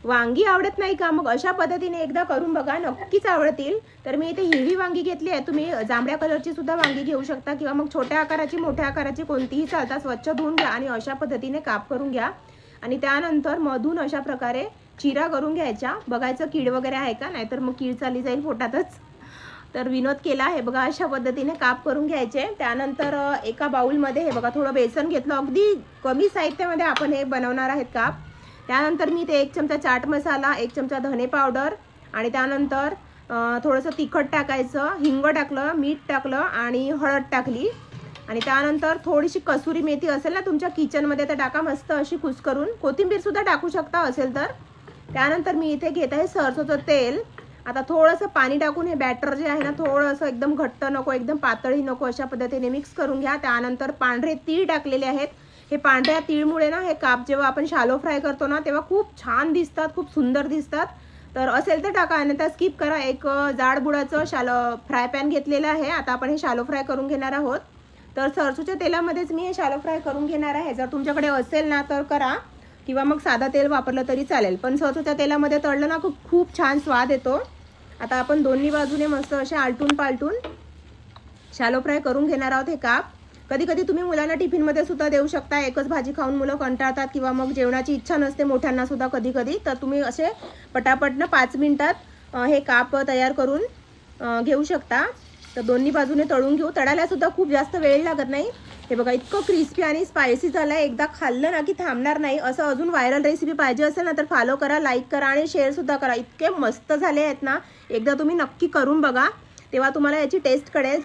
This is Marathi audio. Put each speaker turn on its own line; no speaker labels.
वांगी आवडत नाही का, मग अशा पद्धतीने एकदा करून बघा, नक्कीच आवडतील. तर मी इथे हिरवी वांगी घेतली आहे, तुम्ही जांभळ्या कलरची सुद्धा वांगी घेऊ शकता किंवा मग छोट्या आकाराची मोठ्या आकाराची कोणतीही चालतात. स्वच्छ धुवून घ्या आणि अशा पद्धतीने काप करून घ्या आणि त्यानंतर मधून अशा प्रकारे चिरा करून घ्यायच्या. बघायचं कीड वगैरे आहे का, नाहीतर मग कीड चालली जाईल पोटातच. तर विनोद केला आहे बघा, अशा पद्धतीने काप करून घ्यायचे. त्यानंतर एका बाउलमध्ये हे बघा थोडं बेसन घेतलं, अगदी कमी साहित्यामध्ये आपण हे बनवणार आहेत काप. त्यानंतर मी ते 1 चमचा चाट मसाला, 1 चमचा धने पावडर आणि त्यानंतर थोडंसं तिखट टाकायचं, हिंग टाकलं, मीठ टाकलं आणि हळद टाकली आणि त्यानंतर थोडीशी कसुरी मेथी असेल ना तुमच्या किचनमध्ये तर टाका, मस्त अशी कुस्करून. कोथिंबीरसुद्धा टाकू शकता असेल तर. त्यानंतर मी इथे घेत आहे सरसोचं तेल. आता थोडंसं पाणी टाकून हे बॅटर जे आहे ना थोडंसं एकदम घट्ट नको, एकदम पातळही नको, अशा पद्धतीने मिक्स करून घ्या. त्यानंतर पांढरे तीळ टाकलेले आहेत. हे पांढऱ्या तीळमुळे ना हे काप जेव्हा आपण शालो फ्राय करतो ना तेव्हा खूप छान दिसतात, खूप सुंदर दिसतात. तर असेल तर टाका, अन्यथा स्किप करा. एक जाड बुडाचं शालो फ्राय पॅन घेतलेलं आहे. आता आपण हे शालो फ्राय करून घेणार आहोत. तर सरसोच्या तेलामध्येच मी हे शालो फ्राय करून घेणार आहे. जर तुमच्याकडे असेल ना तर करा किंवा मग साधा तेल वापरलं तरी चालेल, पण सरसोच्या तेलामध्ये तळलं ना खूप छान स्वाद येतो. आता आपण दोन्ही बाजूने मस्त असे आलटून पालटून शालो फ्राय करून घेणार आहोत हे काप. कधी कधी तुम्ही मुलांना टिफिनमध्ये सुद्धा देऊ शकता. एकच भाजी खाऊन मुलं कंटाळतात किंवा मग जेवणाची इच्छा नसते मोठ्यांना सुद्धा कधी कधी, तर तुम्ही असे पटापटनं 5 मिनिटात हे काप तयार करून घेऊ शकता. तर दोन्ही बाजूने तळून घेऊ. तळायला सुद्धा खूप जास्त वेळ लागत नाही. हे बघा इतकं क्रिस्पी आणि स्पायसी झालं आहे, एकदा खाल्लं ना की थांबणार नाही. असं अजून व्हायरल रेसिपी पाहिजे असेल ना तर फॉलो करा, लाईक करा आणि शेअरसुद्धा करा. इतके मस्त झाले आहेत ना, एकदा तुम्ही नक्की करून बघा, तेव्हा तुम्हाला याची टेस्ट कळेल.